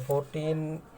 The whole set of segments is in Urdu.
14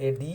AD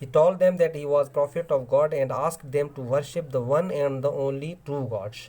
He told them that he was prophet of God and asked them to worship the one and the only true God.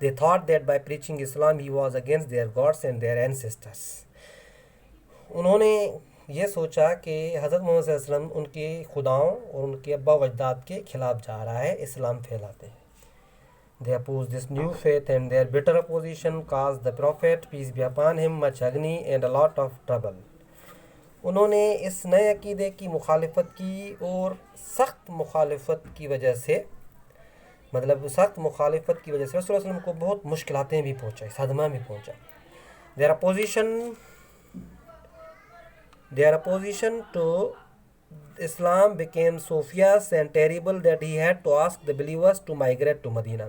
They thought that by preaching Islam he was against their gods and their ancestors. انہوں نے یہ سوچا کہ حضرت محمد صلی اللہ علیہ وسلم ان کے خداؤں اور ان کے ابا و اجداد کے خلاف جا رہا ہے، اسلام پھیلاتے ہیں. They opposed this new faith and their bitter opposition caused the Prophet, peace be upon him, much agony and a lot of trouble. انہوں نے اس نئے عقیدے کی مخالفت کی اور سخت مخالفت کی وجہ سے سخت مخالفت کی وجہ سے رسول اللہ علیہ وسلم کو بہت مشکلاتیں بھی پہنچائی، صدمہ بھی پہنچا. Their opposition to Islam became so fierce and terrible that he had to ask the believers to migrate to Medina.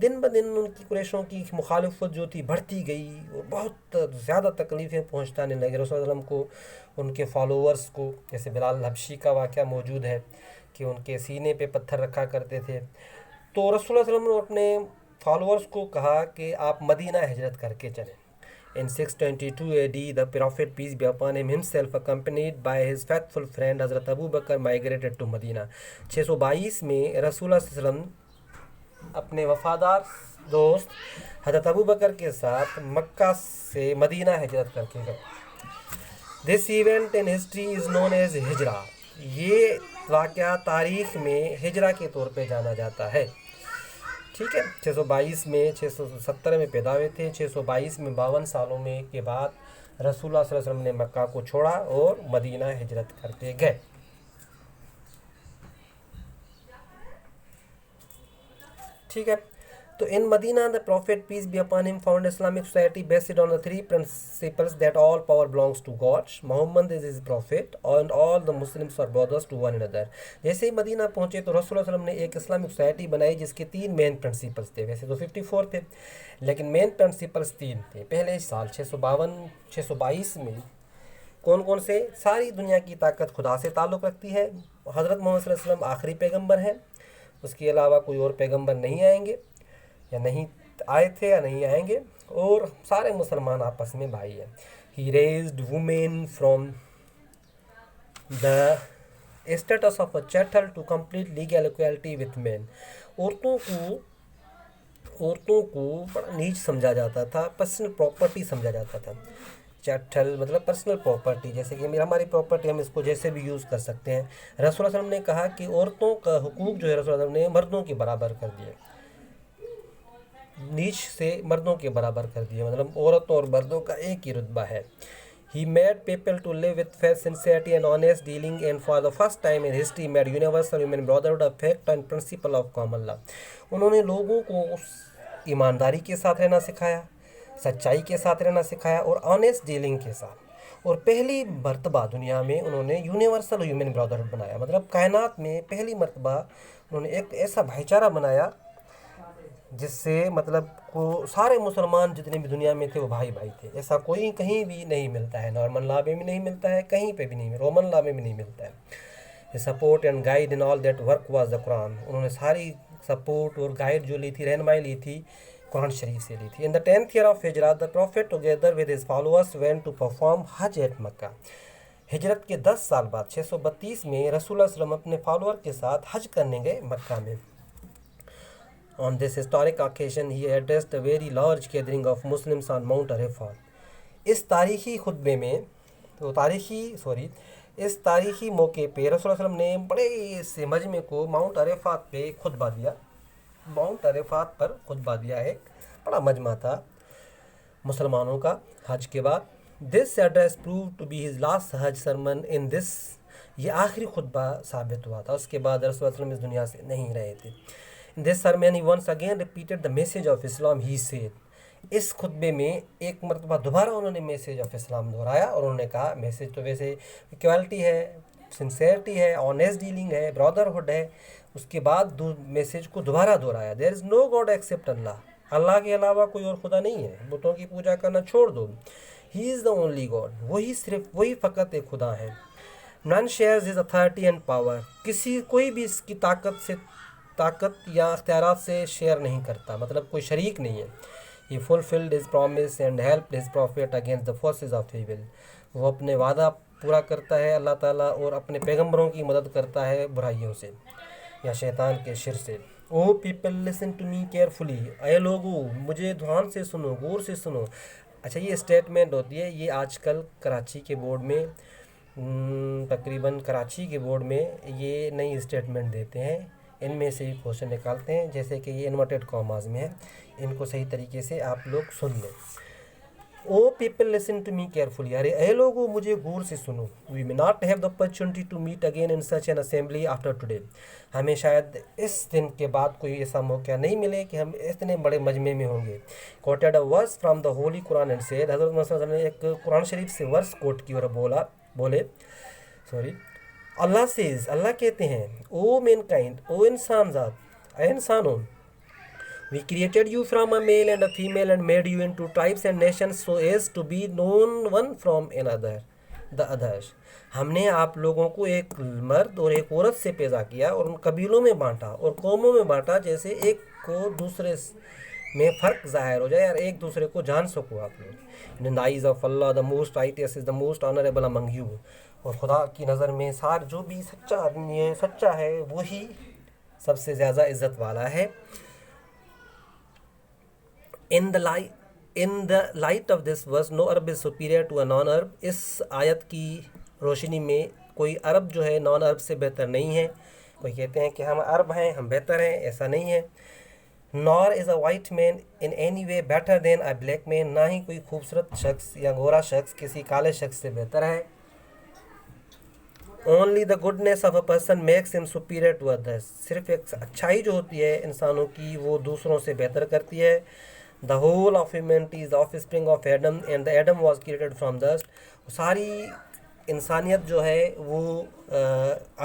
دن بدن ان کی قریشوں کی مخالفت جو تھی بڑھتی گئی اور بہت زیادہ تکلیفیں پہنچانے لگے رسول اللہ علیہ وسلم کو، ان کے فالوورز کو. جیسے بلال حبشی کا واقعہ موجود ہے کہ ان کے سینے پہ پتھر رکھا کرتے تھے. تو رسول اللہ علیہ وسلم نے اپنے فالوورز کو کہا کہ آپ مدینہ ہجرت کر کے چلیں. In 622 AD, the Prophet, peace be upon him, himself accompanied by his faithful friend Hazrat Abu Bakr, migrated to Medina. 622 میں رسول اللہ صلی اللہ علیہ وسلم اپنے وفادار دوست حضرت ابو بکر کے ساتھ مکہ سے مدینہ ہجرت کر کے گئے. This event in history is known as ہجرہ. یہ واقعہ تاریخ میں ہجرہ کے طور پہ جانا جاتا ہے. ٹھیک ہے. 622 میں 670 میں پیدا ہوئے تھے. 622 میں 52 سالوں میں کے بعد رسول اللہ صلی اللہ علیہ وسلم نے مکہ کو چھوڑا اور مدینہ ہجرت کرتے گئے. ٹھیک ہے. تو in Medina, the Prophet, peace be upon him, found Islamic society based on the three principles that all power belongs to God, Muhammad is his prophet, and all the Muslims are brothers to one another. جیسے ہی مدینہ پہنچے تو رسول اللہ علیہ وسلم نے ایک اسلامک سوسائٹی بنائی جس کے 3 مین پرنسپلز تھے. ویسے تو 54 تھے لیکن مین پرنسپلز 3 تھے. پہلے سال 622 میں کون کون سے؟ ساری دنیا کی طاقت خدا سے تعلق رکھتی ہے. حضرت محمد صلی اللہ علیہ وسلم آخری پیغمبر ہیں، اس کے علاوہ کوئی اور پیغمبر نہیں آئیں گے، یا نہیں آئے تھے یا نہیں آئیں گے، اور سارے مسلمان آپس میں بھائی ہیں. He raised women from the status of a chattel to complete legal equality with men. عورتوں کو بڑا نیچ سمجھا جاتا تھا، پرسنل پراپرٹی سمجھا جاتا تھا. چیٹل مطلب پرسنل پراپرٹی، جیسے کہ ہماری پراپرٹی ہم اس کو جیسے بھی یوز کر سکتے ہیں. رسول اللہ علیہ وسلم نے کہا کہ عورتوں کا حقوق جو ہے رسول اللہ علیہ وسلم نے مردوں کے برابر کر دیے، نیچ سے مردوں کے برابر کر دیا، مطلب عورتوں اور مردوں کا ایک ہی رتبہ ہے. He made people to live with faith, sincerity and honest dealing, and for the first time in history made universal human brotherhood a fact and principle of common law. انہوں نے لوگوں کو اس ایمانداری کے ساتھ رہنا سکھایا، سچائی کے ساتھ رہنا سکھایا اور آنیسٹ ڈیلنگ کے ساتھ. اور پہلی مرتبہ دنیا میں انہوں نے یونیورسل ہیومن برادرہڈ بنایا، مطلب کائنات میں پہلی مرتبہ انہوں نے ایک ایسا بھائی چارہ بنایا جس سے مطلب کو سارے مسلمان جتنے بھی دنیا میں تھے وہ بھائی بھائی تھے. ایسا کوئی کہیں بھی نہیں ملتا ہے، نارمن لا میں بھی نہیں ملتا ہے، کہیں پہ بھی نہیں، رومن لا میں بھی نہیں ملتا ہے. Support and guide in all that work was the Quran. انہوں نے ساری سپورٹ اور گائیڈ جو لی تھی، رہنمائی لی تھی، قرآن شریف سے لی تھی. In the 10th year of Hijrah, the Prophet together with his followers went to perform Hajj at Makkah. ہجرت کے 10 سال بعد 632 میں رسول اللہ صلی اللہ علیہ وسلم اپنے فالوور کے ساتھ حج کرنے گئے مکہ میں. On this historic occasion, he addressed a very large gathering of Muslims on Mount Arafat. اس تاریخی خطبے میں اس تاریخی موقع پہ رسول اللہ علیہ وسلم نے بڑے سے مجمع کو ماؤنٹ عرفات پہ خطبہ دیا. ماؤنٹ عرفات پر خطبہ دیا، ایک بڑا مجمع تھا مسلمانوں کا حج کے بعد. This address proved to be his last Hajj sermon in this. یہ آخری خطبہ ثابت ہوا تھا، اس کے بعد رسول اللہ علیہ وسلم اس دنیا سے نہیں رہے تھے. In this sermon he once again repeated the message of Islam. He said, اس خطبے میں ایک مرتبہ دوبارہ انہوں نے میسیج آف اسلام دہرایا اور انہوں نے کہا میسیج تو ویسے ایکوالٹی ہے، سنسیئرٹی ہے، آنیسٹ ڈیلنگ ہے، برادرہڈ ہے. اس کے بعد میسیج کو دوبارہ دہرایا. There is no God except Allah. اللہ کے علاوہ کوئی اور خدا نہیں ہے، بتوں کی پوجا کرنا چھوڑ دو. He is the only God. وہی فقط ایک خدا ہے. None shares his authority and power. کوئی بھی اس کی طاقت یا اختیارات سے شیئر نہیں کرتا، مطلب کوئی شریک نہیں ہے. He fulfilled his promise and helped his prophet against the forces of evil. وہ اپنے وعدہ پورا کرتا ہے اللہ تعالیٰ اور اپنے پیغمبروں کی مدد کرتا ہے برائیوں سے یا شیطان کے شر سے. Oh people, listen to me carefully. اے لوگو مجھے دھیان سے سنو، غور سے سنو. اچھا یہ اسٹیٹمنٹ ہوتی ہے، یہ آج کل کراچی کے بورڈ میں تقریباً کراچی کے بورڈ میں یہ نئی اسٹیٹمنٹ دیتے ہیں، ان میں سے ہی کوشچن نکالتے ہیں، جیسے کہ یہ انورٹڈ کاماز میں ہے، ان کو صحیح طریقے سے آپ لوگ سن لیں۔ O people listen to me carefully, ارے اے لوگو مجھے غور سے سنو، وی may not have the opportunity to meet again in such an assembly after today، ہمیں شاید اس دن کے بعد کوئی ایسا موقع نہیں ملے کہ ہم اتنے بڑے مجمع میں ہوں گے۔ quoted a verse from the holy Quran and said، حضرت محمد صلی اللہ علیہ وسلم نے ایک قرآن شریف سے ورس کوٹ کی اور بولے اللہ says، اللہ کہتے ہیں، او مین کائنڈ، او انسان ذات، اے انسانوں، we created you from a male and a female and made you into tribes and nations so as to be known one from the others، ہم نے آپ لوگوں کو ایک مرد اور ایک عورت سے پیدا کیا اور ان قبیلوں میں بانٹا اور قوموں میں بانٹا، جیسے ایک کو دوسرے میں فرق ظاہر ہو جائے اور ایک دوسرے کو جان سکو آپ لوگ۔ in the eyes of Allah the most righteous is the most honorable among you، اور خدا کی نظر میں جو بھی سچا آدمی ہے، سچا ہے، وہی سب سے زیادہ عزت والا ہے۔ In the light of this verse no Arab is superior to a non-Arab، اس آیت کی روشنی میں کوئی عرب جو ہے نان عرب سے بہتر نہیں ہے۔ کوئی کہتے ہیں کہ ہم عرب ہیں، ہم بہتر ہیں، ایسا نہیں ہے۔ nor is a white man in any way better than a black man، نہ ہی کوئی خوبصورت شخص یا گورا شخص کسی کالے شخص سے بہتر ہے۔ only the goodness of a person makes him superior to others، صرف ایک اچھائی جو ہوتی ہے انسانوں کی وہ دوسروں سے بہتر کرتی ہے۔ the whole of humanity is the offspring of Adam and the Adam was created from dust، ساری انسانیت جو ہے وہ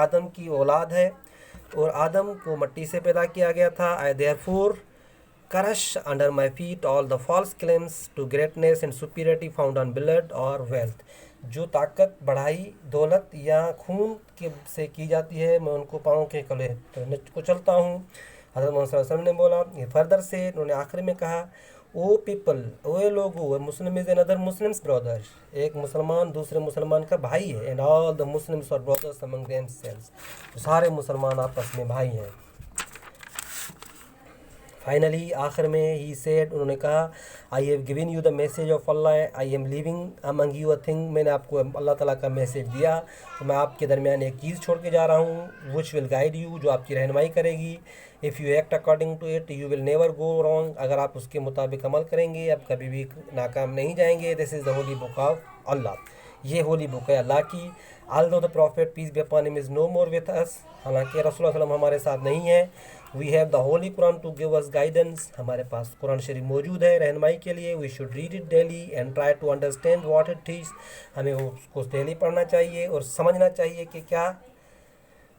آدم کی اولاد ہے اور آدم کو مٹی سے پیدا کیا گیا تھا۔ I therefore crush under my feet all the false claims to greatness and superiority found on blood or wealth، جو طاقت، بڑھائی، دولت یا خون سے کی جاتی ہے میں ان کو پاؤں کے کلے کو چلتا ہوں۔ حضرت محمد صلی اللہ علیہ وسلم نے بولا، یہ فردر سے انہوں نے آخر میں کہا، او پیپل، او لوگو، مسلم از another Muslim's brother، ایک مسلمان دوسرے مسلمان کا بھائی ہے، and all the Muslims are brothers among themselves، سارے مسلمان آپس میں بھائی ہیں۔ فائنلی آخر میں ہی said، انہوں نے کہا، I have given you the message of Allah، I am leaving among you a thing، میں نے آپ کو اللہ تعالیٰ کا میسیج دیا تو میں آپ کے درمیان ایک چیز چھوڑ کے جا رہا ہوں، which will guide you، جو آپ کی رہنمائی کرے گی۔ if you act according to it you will never go wrong، اگر آپ اس کے مطابق عمل کریں گے آپ کبھی بھی ناکام نہیں جائیں گے۔ this is the holy book of Allah، یہ ہولی بک ہے اللہ کی۔ although the prophet peace be upon him is no more with us، حالانکہ رسول اللہ صلی اللہ علیہ وسلم ہمارے ساتھ نہیں ہے۔ we have the holy Quran to give us guidance، ہمارے پاس قرآن شریف موجود ہے رہنمائی کے لیے۔ we should read it daily and try to understand what it teaches، ہمیں اس کو ڈیلی پڑھنا چاہیے اور سمجھنا چاہیے کہ کیا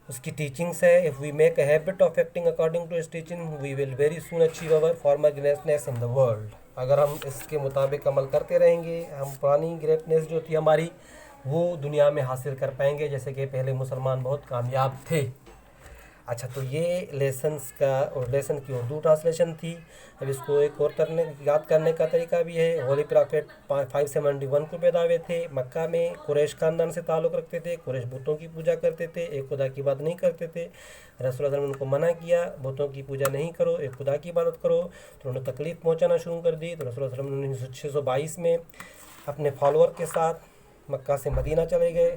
اس کی ٹیچنگس ہے۔ if we make a habit of acting according to his teaching we will very soon achieve our former greatness in the world، اگر ہم اس کے مطابق عمل کرتے رہیں گے ہم پرانی گریٹنس جو تھی ہماری وہ دنیا میں حاصل کر پائیں گے، جیسے کہ پہلے مسلمان بہت کامیاب تھے۔ اچھا تو یہ لیسنس کا اور لیسن کی اردو ٹرانسلیشن تھی۔ اب اس کو ایک اور یاد کرنے کا طریقہ بھی ہے۔ ہولی پرافٹ 571 کو پیدا ہوئے تھے، مکہ میں قریش خاندان سے تعلق رکھتے تھے، قریش بتوں کی پوجا کرتے تھے، ایک خدا کی عبادت نہیں کرتے تھے۔ رسول اللہ صلی اللہ علیہ وسلم نے ان کو منع کیا بتوں کی پوجا نہیں کرو، ایک خدا کی عبادت کرو، تو انہوں نے تکلیف پہنچانا شروع کر دی۔ تو رسول اللہ صلی اللہ علیہ وسلم 622 میں اپنے فالوور کے ساتھ مکہ سے مدینہ چلے گئے،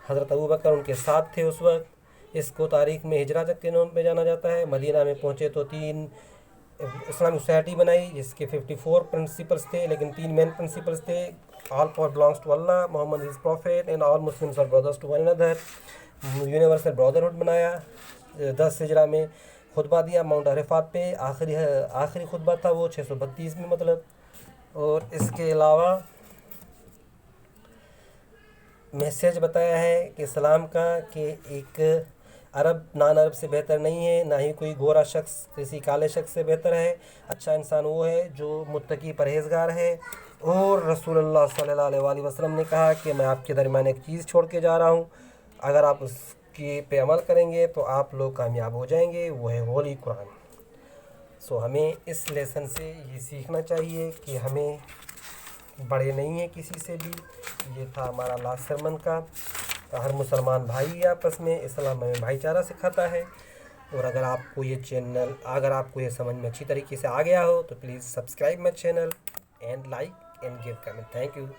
حضرت ابوبکر ان کے ساتھ تھے اس وقت۔ اس کو تاریخ میں ہجرت کے نام پہ جانا جاتا ہے۔ مدینہ میں پہنچے تو 3 اسلامک سوسائٹی بنائی جس کے 54 پرنسپلس تھے، لیکن 3 مین پرنسپلس تھے۔ All power belongs to Allah, Muhammad is prophet and all Muslims are brothers to one another. Universal brotherhood بنایا۔ 10 ہجرہ میں خطبہ دیا ماؤنٹ عرفات پہ، آخری خطبہ تھا وہ 632 میں مطلب۔ اور اس کے علاوہ میسیج بتایا ہے کہ اسلام کا کہ ایک عرب نان عرب سے بہتر نہیں ہے، نہ ہی کوئی گورا شخص کسی کالے شخص سے بہتر ہے۔ اچھا انسان وہ ہے جو متقی پرہیزگار ہے۔ اور رسول اللہ صلی اللہ علیہ وآلہ وسلم نے کہا کہ میں آپ کے درمیان ایک چیز چھوڑ کے جا رہا ہوں، اگر آپ اس کی پہ عمل کریں گے تو آپ لوگ کامیاب ہو جائیں گے، وہ ہے ہولی قرآن۔ سو ہمیں اس لیسن سے یہ سیکھنا چاہیے کہ ہمیں بڑے نہیں ہیں کسی سے بھی۔ یہ تھا ہمارا لاسٹ سرمن کا۔ ہر مسلمان بھائی آپس میں، اسلام ہمیں بھائی چارہ سکھاتا ہے۔ اور اگر آپ کو یہ چینل، اگر آپ کو یہ سمجھ میں اچھی طریقے سے آ گیا ہو تو please subscribe my channel and like and give comment. Thank you.